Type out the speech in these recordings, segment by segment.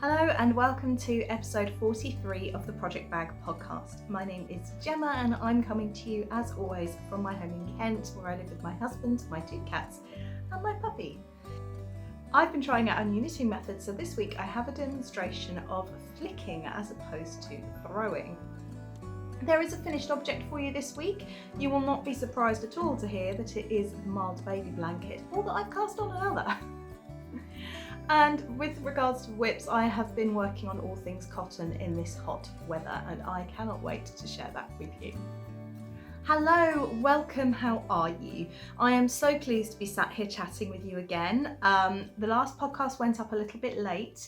Hello and welcome to episode 43 of the Project Bag podcast. My name is Gemma and I'm coming to you as always from my home in Kent, where I live with my husband, my 2 cats and my puppy. I've been trying out a new knitting method, so this week I have a demonstration of flicking as opposed to throwing. There is a finished object for you this week. You will not be surprised at all to hear that it is the mild baby blanket, or that I've cast on another. And with regards to whips, I have been working on all things cotton in this hot weather, and I cannot wait to share that with you. Hello, welcome, how are you? I am so pleased to be sat here chatting with you again. The last podcast went up a little bit late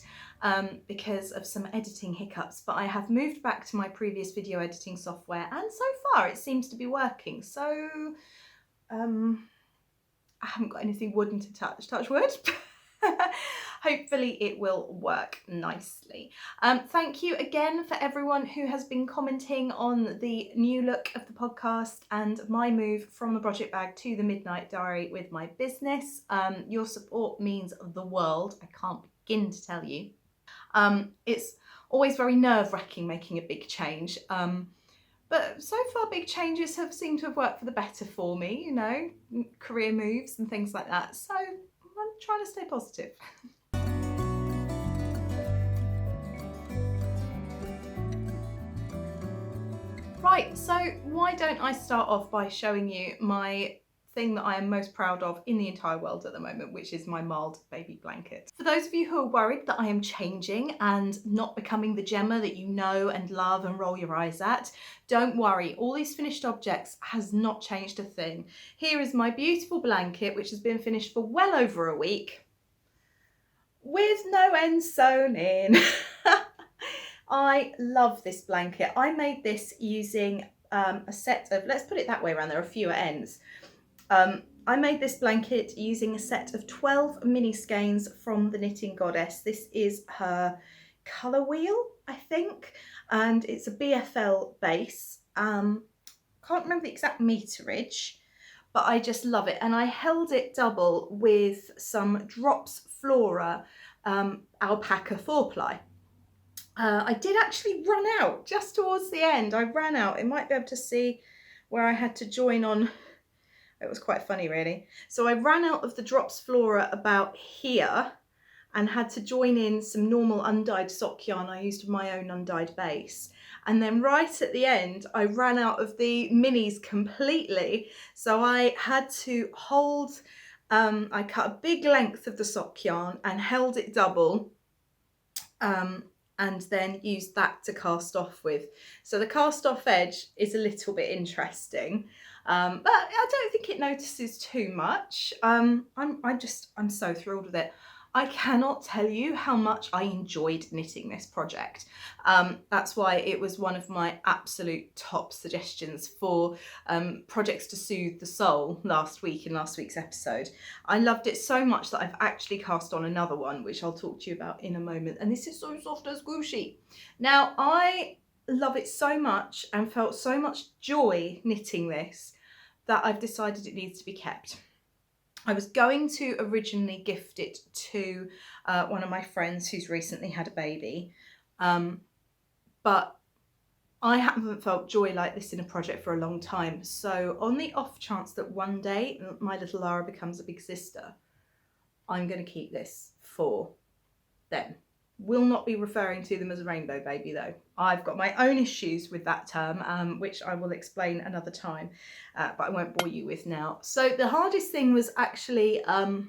because of some editing hiccups, but I have moved back to my previous video editing software, and so far it seems to be working. So I haven't got anything wooden to touch wood. Hopefully it will work nicely. Thank you again for everyone who has been commenting on the new look of the podcast and my move from the Project Bag to the Midnight Diary with my business. Your support means the world. I can't begin to tell you. It's always very nerve-wracking making a big change. But so far big changes have seemed to have worked for the better for me, you know, career moves and things like that. So I'm trying to stay positive. Right, so why don't I start off by showing you my thing that I am most proud of in the entire world at the moment, which is my mild baby blanket. For those of you who are worried that I am changing and not becoming the Gemma that you know and love and roll your eyes at, don't worry, all these finished objects has not changed a thing. Here is my beautiful blanket, which has been finished for well over a week, with no ends sewn in. I love this blanket. I made this using a set of, let's put it that way around, there are fewer ends. I made this blanket using a set of 12 mini skeins from the Knitting Goddess. This is her colour wheel, I think, and it's a BFL base. Can't remember the exact meterage, but I just love it. And I held it double with some Drops Flora alpaca 4-ply. I did actually run out just towards the end. I ran out. It might be able to see where I had to join on. It was quite funny, really. So I ran out of the Drops Flora about here and had to join in some normal undyed sock yarn. I used my own undyed base. And then right at the end, I ran out of the minis completely. So I had to hold, I cut a big length of the sock yarn and held it double. And then used that to cast off with. So the cast off edge is a little bit interesting, but I don't think it notices too much. I'm so thrilled with it. I cannot tell you how much I enjoyed knitting this project. That's why it was one of my absolute top suggestions for projects to soothe the soul last week in last week's episode. I loved it so much that I've actually cast on another one, which I'll talk to you about in a moment. And this is so soft and squishy. Now, I love it so much and felt so much joy knitting this that I've decided it needs to be kept. I was going to originally gift it to one of my friends who's recently had a baby, but I haven't felt joy like this in a project for a long time. So on the off chance that one day my little Lara becomes a big sister, I'm going to keep this for them. Will not be referring to them as a rainbow baby though. I've got my own issues with that term, which I will explain another time, but I won't bore you with now. So the hardest thing was actually, that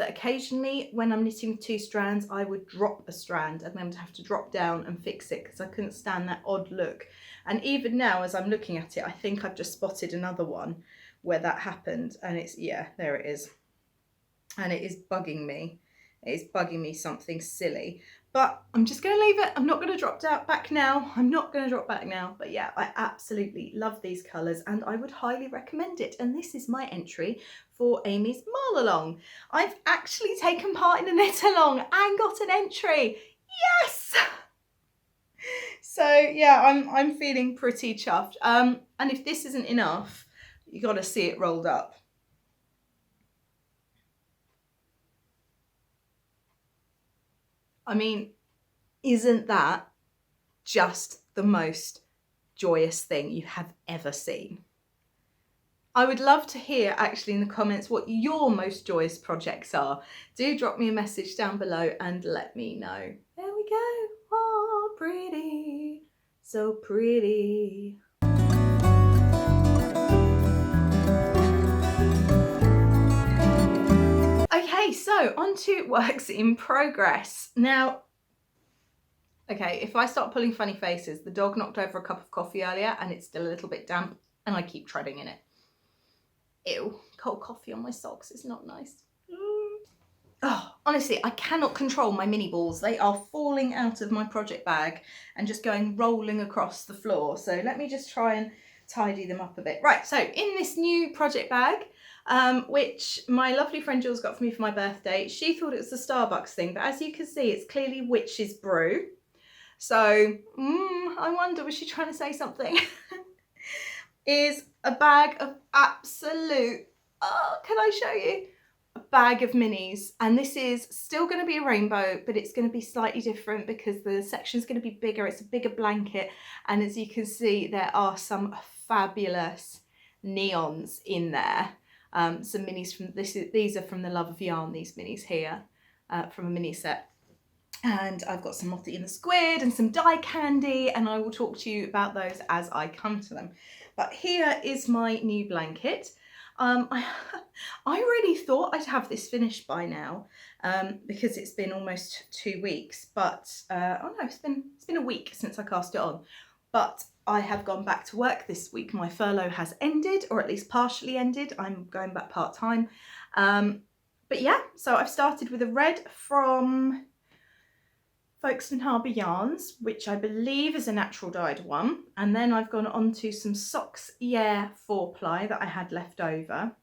occasionally when I'm knitting with 2 strands, I would drop a strand and then would have to drop down and fix it because I couldn't stand that odd look. And even now, as I'm looking at it, I think I've just spotted another one where that happened, and it's, yeah, there it is. And it is bugging me. It's bugging me something silly, but I'm just going to leave it. I'm not going to drop back now. But yeah, I absolutely love these colours and I would highly recommend it. And this is my entry for Amy's Marl Along. I've actually taken part in a knit along and got an entry. Yes! So yeah, I'm feeling pretty chuffed. And if this isn't enough, you got to see it rolled up. I mean, isn't that just the most joyous thing you have ever seen? I would love to hear actually in the comments what your most joyous projects are. Do drop me a message down below and let me know. There we go. Oh, pretty. So pretty. Okay, so on to works in progress. Now, okay, if I start pulling funny faces, the dog knocked over a cup of coffee earlier and it's still a little bit damp and I keep treading in it. Ew, cold coffee on my socks is not nice. Oh, honestly, I cannot control my mini balls. They are falling out of my project bag and just going rolling across the floor. So let me just try and tidy them up a bit. Right, so in this new project bag, which my lovely friend Jules got for me for my birthday, she thought it was the Starbucks thing, but as you can see, it's clearly witch's brew. So, I wonder, was she trying to say something? Is a bag of absolute, oh, can I show you? A bag of minis, and this is still going to be a rainbow, but it's going to be slightly different because the section's going to be bigger. It's a bigger blanket, and as you can see, there are some fabulous neons in there. Some minis from these are from the Love of Yarn, these minis here, from a mini set. And I've got some Motti and the Squid and some die candy, and I will talk to you about those as I come to them. But here is my new blanket. I really thought I'd have this finished by now, because it's been almost 2 weeks, but oh no, it's been a week since I cast it on. But I have gone back to work this week. My furlough has ended, or at least partially ended. I'm going back part-time. But yeah, so I've started with a red from Folkestone Harbour Yarns, which I believe is a natural dyed one. And then I've gone on to some Socks Yeah 4-ply that I had left over.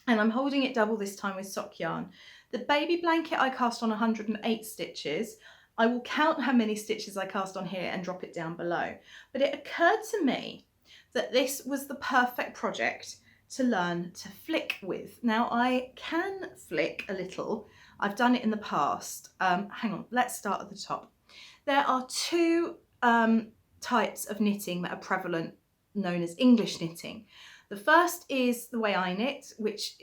And I'm holding it double this time with sock yarn. The baby blanket I cast on 108 stitches. I will count how many stitches I cast on here and drop it down below. But it occurred to me that this was the perfect project to learn to flick with. Now I can flick a little. I've done it in the past. Hang on, let's start at the top. There are two types of knitting that are prevalent, known as English knitting. The first is the way I knit, which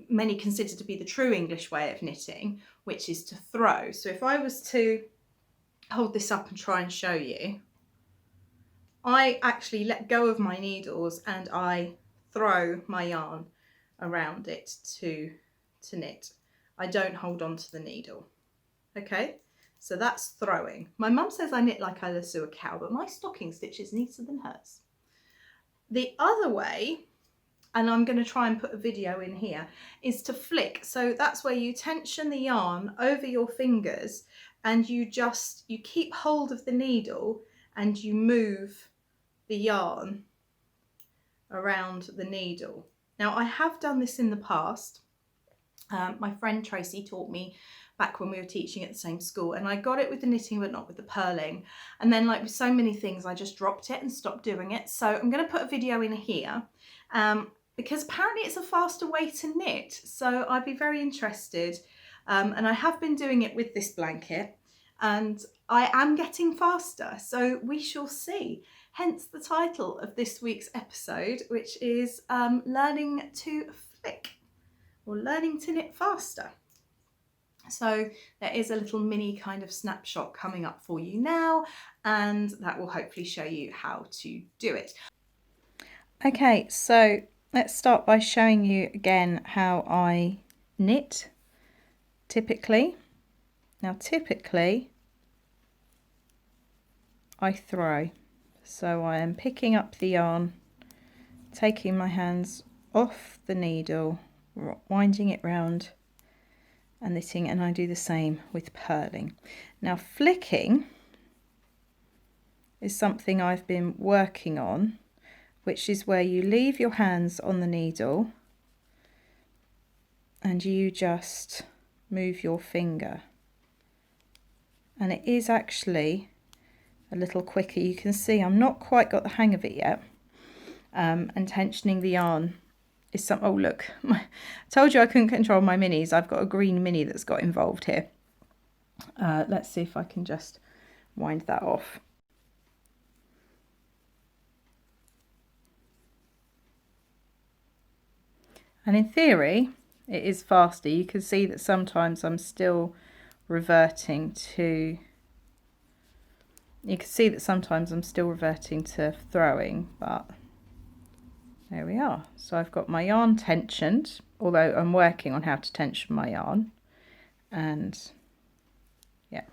many consider to be the true English way of knitting, which is to throw. So if I was to hold this up and try and show you, I actually let go of my needles and I throw my yarn around it to knit. I don't hold on to the needle. Okay, so that's throwing. My mum says I knit like I lasso a cow, but my stocking stitch is neater than hers. The other way, and I'm going to try and put a video in here, is to flick. So that's where you tension the yarn over your fingers and you keep hold of the needle and you move the yarn around the needle. Now I have done this in the past. My friend Tracy taught me back when we were teaching at the same school, and I got it with the knitting but not with the purling. And then, like with so many things, I just dropped it and stopped doing it. So I'm going to put a video in here because apparently it's a faster way to knit. So I'd be very interested. And I have been doing it with this blanket and I am getting faster. So we shall see. Hence the title of this week's episode, which is learning to flick, or learning to knit faster. So there is a little mini kind of snapshot coming up for you now, and that will hopefully show you how to do it. Okay, so let's start by showing you again how I knit typically. Now typically I throw. So I am picking up the yarn, taking my hands off the needle, winding it round and knitting, and I do the same with purling. Now flicking is something I've been working on, which is where you leave your hands on the needle and you just move your finger, and it is actually a little quicker. You can see I'm not quite got the hang of it yet, and tensioning the yarn is some. Oh look, I told you I couldn't control my minis. I've got a green mini that's got involved here. Let's see if I can just wind that off. And in theory, it is faster. You can see that sometimes I'm still reverting to, throwing, but there we are. So I've got my yarn tensioned, although I'm working on how to tension my yarn. And yeah,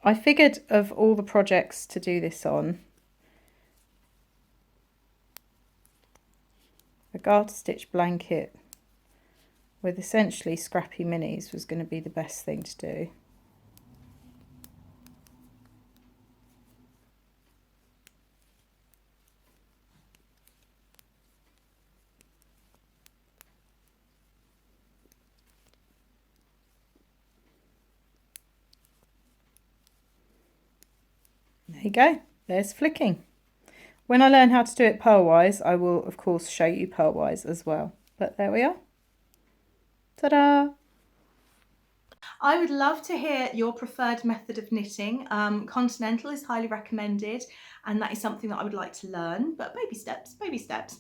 I figured of all the projects to do this on, a garter stitch blanket with essentially scrappy minis was going to be the best thing to do. There you go, there's flicking. When I learn how to do it purlwise, I will of course show you purlwise as well. But there we are. Ta-da! I would love to hear your preferred method of knitting. Continental is highly recommended, and that is something that I would like to learn, but baby steps, baby steps.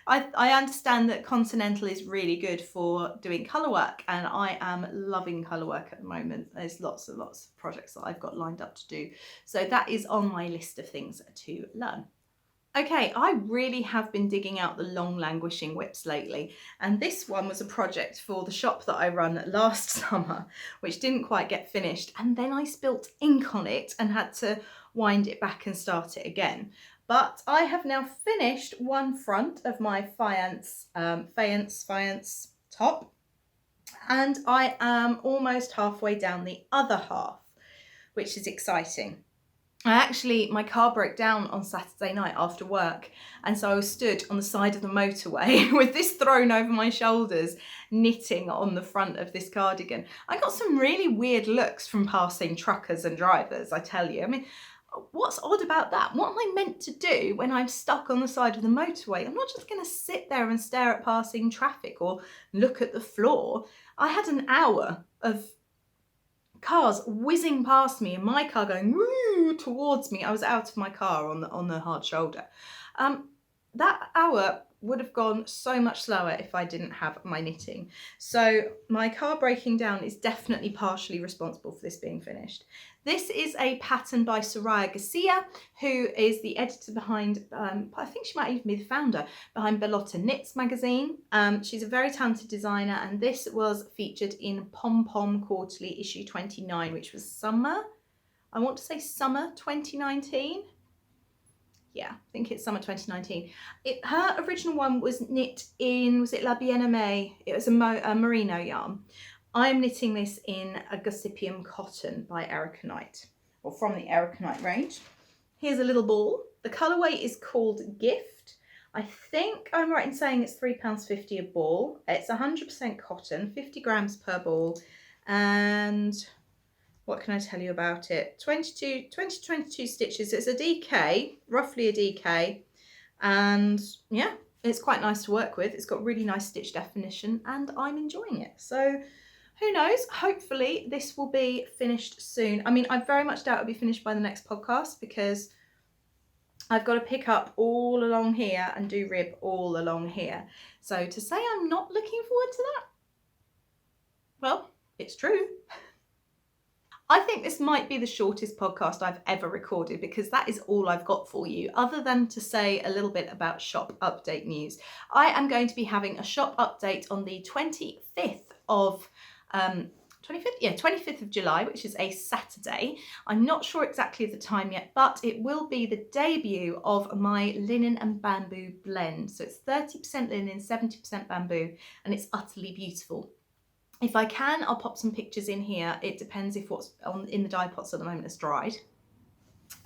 I understand that Continental is really good for doing colour work, and I am loving colour work at the moment. There's lots and lots of projects that I've got lined up to do. So that is on my list of things to learn. Okay, I really have been digging out the long languishing whips lately, and this one was a project for the shop that I run last summer, which didn't quite get finished, and then I spilt ink on it and had to wind it back and start it again. But I have now finished one front of my faience top, and I am almost halfway down the other half, which is exciting. My car broke down on Saturday night after work, and so I was stood on the side of the motorway with this thrown over my shoulders, knitting on the front of this cardigan. I got some really weird looks from passing truckers and drivers, I tell you. I mean, what's odd about that? What am I meant to do when I'm stuck on the side of the motorway? I'm not just going to sit there and stare at passing traffic or look at the floor. I had an hour of cars whizzing past me and my car going woo towards me. I was out of my car on the hard shoulder. That hour would have gone so much slower if I didn't have my knitting. So my car breaking down is definitely partially responsible for this being finished. This is a pattern by Soraya Garcia, who is the editor behind, I think she might even be the founder, behind Bellotta Knits magazine. She's a very talented designer, and this was featured in Pom Pom Quarterly issue 29, which was summer, I want to say summer 2019. Yeah, I think it's summer 2019. Her original one was knit in, was it La Bien-Aimée? It was a merino yarn. I'm knitting this in a Gossypium cotton by Erica Knight, or from the Erica Knight range. Here's a little ball. The colourway is called Gift. I think I'm right in saying it's £3.50 a ball. It's 100% cotton, 50 grams per ball, and what can I tell you about it? 20 to 22 stitches. It's a DK, roughly a DK, and yeah, it's quite nice to work with. It's got really nice stitch definition, and I'm enjoying it. So who knows? Hopefully this will be finished soon. I mean, I very much doubt it'll be finished by the next podcast, because I've got to pick up all along here and do rib all along here. So to say I'm not looking forward to that, well, it's true. I think this might be the shortest podcast I've ever recorded, because that is all I've got for you, other than to say a little bit about shop update news. I am going to be having a shop update on the 25th of 25th of July, which is a Saturday. I'm not sure exactly the time yet, but it will be the debut of my linen and bamboo blend. So it's 30% linen, 70% bamboo, and it's utterly beautiful. If I can, I'll pop some pictures in here. It depends if what's in the dye pots at the moment is dried.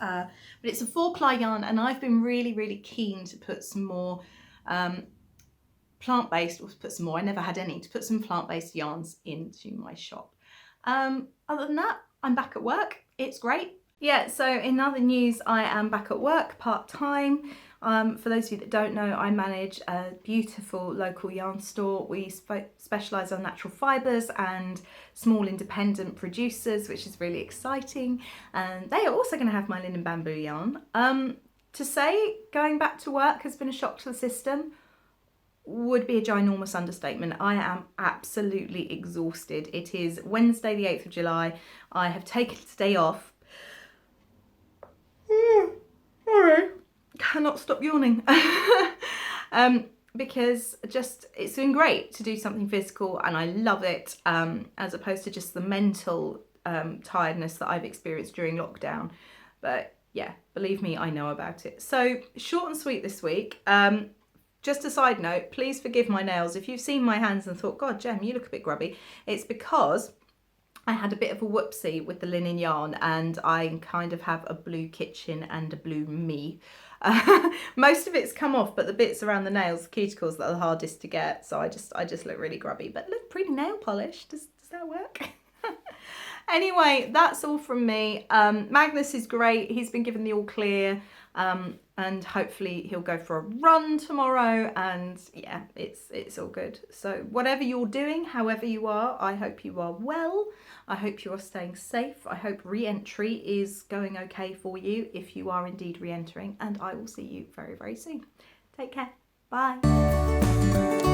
But it's a 4-ply yarn, and I've been really, really keen to put some more plant-based, or put some more, I never had any, to put some plant-based yarns into my shop. Other than that, I'm back at work. It's great. Yeah, so in other news, I am back at work part-time. For those of you that don't know, I manage a beautiful local yarn store. We specialise on natural fibres and small independent producers, which is really exciting. And they are also going to have my linen bamboo yarn. To say going back to work has been a shock to the system would be a ginormous understatement. I am absolutely exhausted. It is Wednesday the 8th of July. I have taken today off. Sorry. Cannot stop yawning. Because just it's been great to do something physical and I love it, as opposed to just the mental tiredness that I've experienced during lockdown. But yeah, believe me, I know about it. So short and sweet this week. Just a side note, please forgive my nails. If you've seen my hands and thought, God, Jem, you look a bit grubby, it's because I had a bit of a whoopsie with the linen yarn and I kind of have a blue kitchen and a blue me. Most of it's come off, but the bits around the nails, the cuticles, that are the hardest to get. So I just look really grubby, but look pretty nail polish. Does that work? Anyway, that's all from me. Magnus is great. He's been given the all clear. And hopefully he'll go for a run tomorrow, and yeah, it's all good. So whatever you're doing, however you are, I hope you are well. I hope you are staying safe. I hope re-entry is going okay for you if you are indeed re-entering, and I will see you very, very soon. Take care. Bye.